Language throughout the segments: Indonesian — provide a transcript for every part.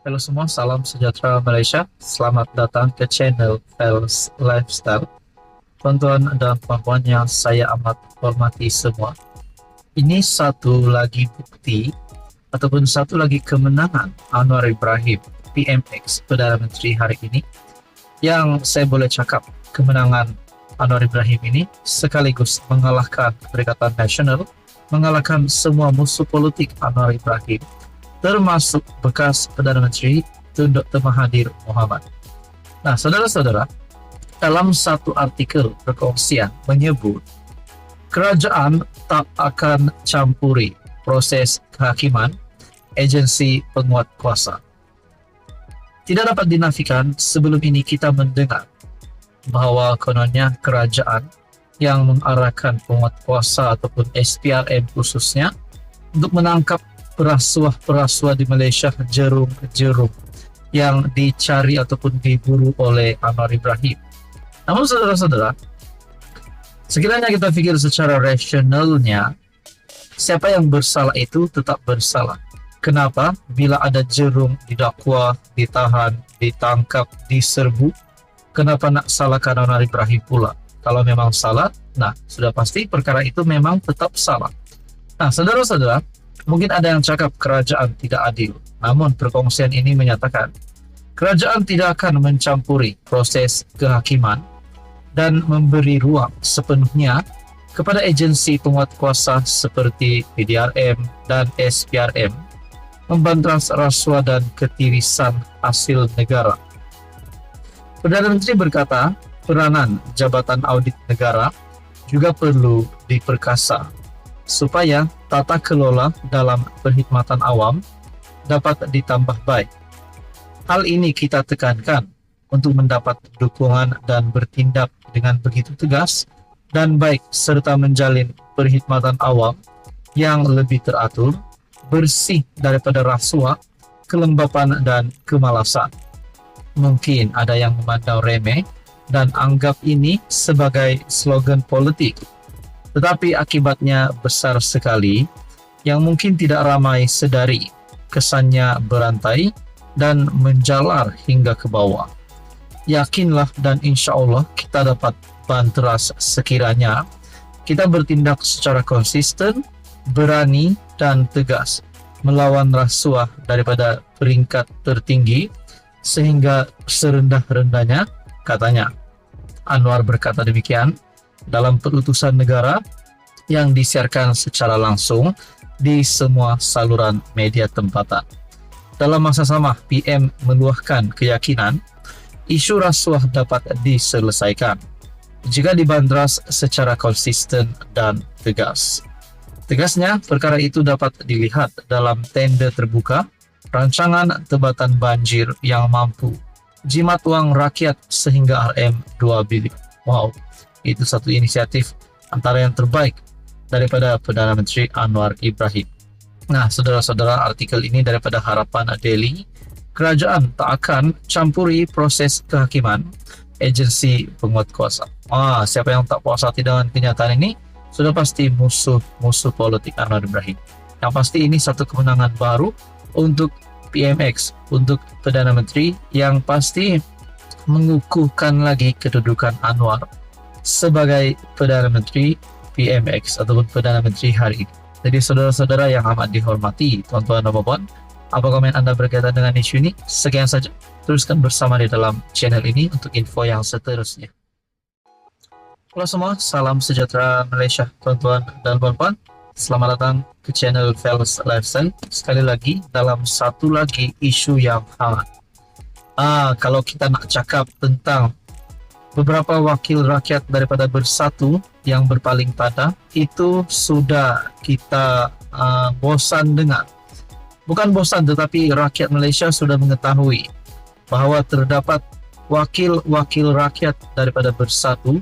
Halo semua, salam sejahtera Malaysia. Selamat datang ke channel Fels Lifestyle. Tuan-tuan dan puan-puan yang saya amat hormati semua. Ini satu lagi bukti ataupun satu lagi kemenangan Anwar Ibrahim PMX Perdana Menteri hari ini, yang saya boleh cakap kemenangan Anwar Ibrahim ini sekaligus mengalahkan Perikatan Nasional, mengalahkan semua musuh politik Anwar Ibrahim, termasuk bekas Perdana Menteri Tun Dr. Mahathir Mohamad. Nah, saudara-saudara, dalam satu artikel perkongsian menyebut kerajaan tak akan campuri proses kehakiman agensi penguat kuasa. Tidak dapat dinafikan sebelum ini kita mendengar bahwa kononnya kerajaan yang mengarahkan penguat kuasa ataupun SPRM khususnya untuk menangkap perasuah-perasuah di Malaysia, jerum-jerum yang dicari ataupun diburu oleh Anwar Ibrahim. Namun saudara-saudara, sekiranya kita pikir secara rasionalnya, siapa yang bersalah itu tetap bersalah. Kenapa? Bila ada jerum didakwa, ditahan, ditangkap, diserbu, kenapa nak salahkan Anwar Ibrahim pula? Kalau memang salah, nah sudah pasti perkara itu memang tetap salah. Nah, saudara-saudara, mungkin ada yang cakap kerajaan tidak adil, namun perkongsian ini menyatakan kerajaan tidak akan mencampuri proses kehakiman dan memberi ruang sepenuhnya kepada agensi penguat kuasa seperti PDRM dan SPRM membantras rasuah dan ketirisan hasil negara. Perdana Menteri berkata, peranan Jabatan Audit Negara juga perlu diperkasa supaya tata kelola dalam perkhidmatan awam dapat ditambah baik. Hal ini kita tekankan untuk mendapat dukungan dan bertindak dengan begitu tegas dan baik serta menjalin perkhidmatan awam yang lebih teratur, bersih daripada rasuah, kelembapan dan kemalasan. Mungkin ada yang memandang remeh dan anggap ini sebagai slogan politik, tetapi akibatnya besar sekali yang mungkin tidak ramai sedari. Kesannya berantai dan menjalar hingga ke bawah. Yakinlah dan insya Allah kita dapat banteras sekiranya kita bertindak secara konsisten, berani dan tegas melawan rasuah daripada peringkat tertinggi sehingga serendah-rendahnya, katanya. Anwar berkata demikian dalam perutusan negara yang disiarkan secara langsung di semua saluran media tempatan. Dalam masa sama, PM meluahkan keyakinan isu rasuah dapat diselesaikan jika dibantras secara konsisten dan tegas. Tegasnya, perkara itu dapat dilihat dalam tender terbuka rancangan tebatan banjir yang mampu jimat uang rakyat sehingga RM2 bilion. Wow, itu satu inisiatif antara yang terbaik daripada Perdana Menteri Anwar Ibrahim. Nah, saudara-saudara, artikel ini daripada Harapan Daily. Kerajaan tak akan campuri proses kehakiman agensi penguat kuasa. Siapa yang tak puas hati dengan kenyataan ini sudah pasti musuh politik Anwar Ibrahim. Yang pasti ini satu kemenangan baru untuk PMX, untuk Perdana Menteri, yang pasti mengukuhkan lagi kedudukan Anwar sebagai Perdana Menteri PMX ataupun Perdana Menteri hari ini. Jadi saudara-saudara yang amat dihormati, tuan-tuan dan puan, apa komen Anda berkaitan dengan isu ini? Sekian saja, teruskan bersama di dalam channel ini untuk info yang seterusnya. Halo semua, salam sejahtera Malaysia, tuan-tuan dan puan-puan. Selamat datang ke channel Fels Lifestyle. Sekali lagi, dalam satu lagi isu yang hangat. Kalau kita nak cakap tentang beberapa wakil rakyat daripada Bersatu yang berpaling pada, itu sudah kita bosan dengar. Bukan bosan, tetapi rakyat Malaysia sudah mengetahui bahwa terdapat wakil-wakil rakyat daripada Bersatu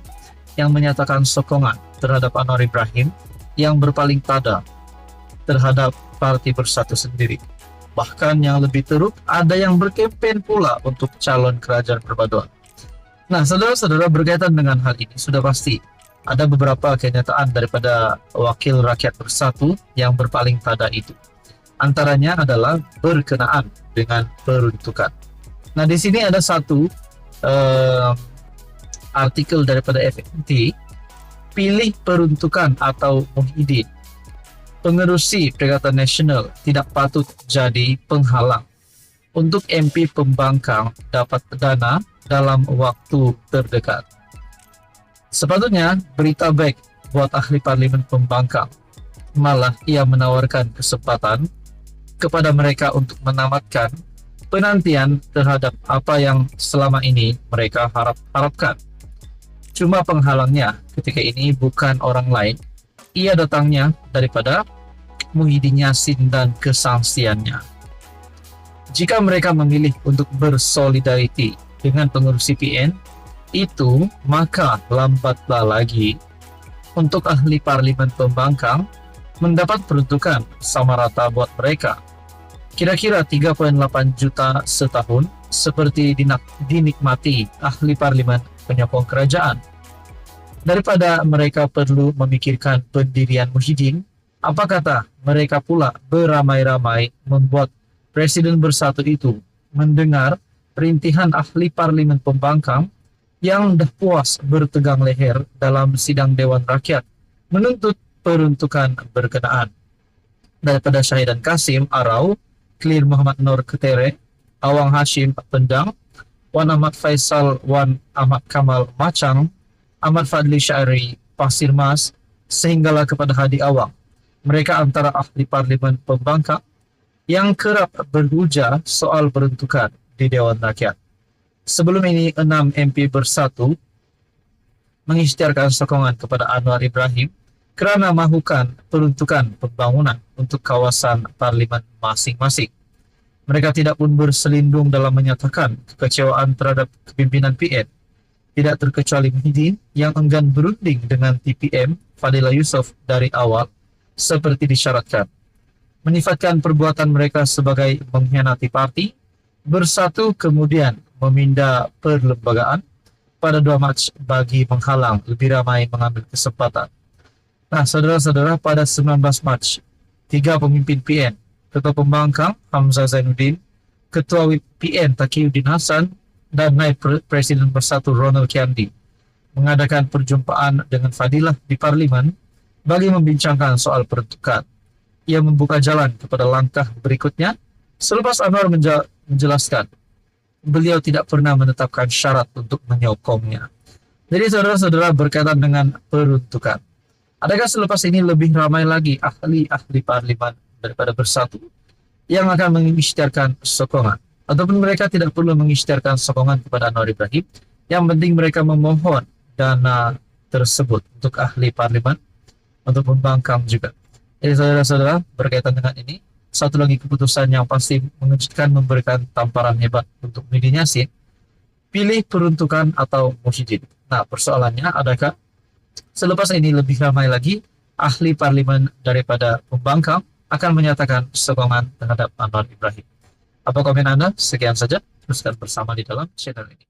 yang menyatakan sokongan terhadap Anwar Ibrahim yang berpaling tada terhadap Parti Bersatu sendiri. Bahkan yang lebih teruk, ada yang berkempen pula untuk calon kerajaan perpaduan. Nah, saudara-saudara, berkaitan dengan hal ini sudah pasti ada beberapa kenyataan daripada wakil rakyat Bersatu yang berpaling tada itu. Antaranya adalah berkenaan dengan peruntukan. Nah, di sini ada satu artikel daripada FNT, pilih peruntukan atau Muhyiddin. Pengerusi Perikatan Nasional tidak patut jadi penghalang untuk MP pembangkang dapat dana dalam waktu terdekat. Sepatutnya berita baik buat ahli parlimen pembangkang. Malah ia menawarkan kesempatan kepada mereka untuk menamatkan penantian terhadap apa yang selama ini mereka harapkan. Cuma penghalangnya ketika ini bukan orang lain, ia datangnya daripada Muhyiddin Yassin dan kesangsiannya. Jika mereka memilih untuk bersolidariti dengan pengurus CPN itu, maka lambatlah lagi untuk ahli parlimen pembangkang mendapat peruntukan sama rata buat mereka. Kira-kira 3,8 juta setahun seperti dinikmati ahli parlimen penyokong kerajaan. Daripada mereka perlu memikirkan pendirian Muhyiddin, apa kata mereka pula beramai-ramai membuat Presiden Bersatu itu mendengar perintihan ahli parlimen pembangkang yang dah puas bertegang leher dalam sidang Dewan Rakyat menuntut peruntukan berkenaan. Daripada Syahidan Kasim Arau, Clear Muhammad Nur Ketere, Awang Hashim Pendang, Wan Ahmad Faisal, Wan Ahmad Kamal Macang, Ahmad Fadli Syairi Pasir Mas, sehinggalah kepada Hadi Awang. Mereka antara ahli parlimen pembangkang yang kerap berhujah soal peruntukan di Dewan Rakyat. Sebelum ini 6 MP Bersatu mengisytiharkan sokongan kepada Anwar Ibrahim kerana mahukan peruntukan pembangunan untuk kawasan parlimen masing-masing. Mereka tidak pun berselindung dalam menyatakan kekecewaan terhadap kepimpinan PN. Tidak terkecuali Muhyiddin yang enggan berunding dengan TPM Fadila Yusof dari awal seperti disyaratkan. Menyifatkan perbuatan mereka sebagai mengkhianati parti, Bersatu kemudian meminda perlembagaan pada 2 Mac bagi menghalang lebih ramai mengambil kesempatan. Nah, saudara-saudara, pada 19 Mac, 3 pemimpin PN, Ketua Pembangkang Hamzah Zainuddin, Ketua WIP PN Taqiyuddin Hasan, dan Naib Presiden Bersatu Ronald Kiandi mengadakan perjumpaan dengan Fadilah di Parlimen bagi membincangkan soal peruntukan. Ia membuka jalan kepada langkah berikutnya selepas Anwar menjelaskan beliau tidak pernah menetapkan syarat untuk menyokongnya. Jadi saudara-saudara, berkaitan dengan peruntukan, adakah selepas ini lebih ramai lagi ahli-ahli parlimen daripada Bersatu yang akan mengisytiharkan sokongan? Ataupun mereka tidak perlu mengisytiharkan sokongan kepada Anwar Ibrahim, yang penting mereka memohon dana tersebut untuk ahli parlimen, untuk pembangkang juga. Jadi saudara-saudara, berkaitan dengan ini, satu lagi keputusan yang pasti mengejutkan, memberikan tamparan hebat untuk Muhyiddin Yassin, pilih peruntukan atau Muhyiddin. Nah, persoalannya adakah selepas ini lebih ramai lagi ahli parlimen daripada pembangkang akan menyatakan sokongan terhadap Anwar Ibrahim? Apa komen Anda? Sekian saja, teruskan bersama di dalam channel ini.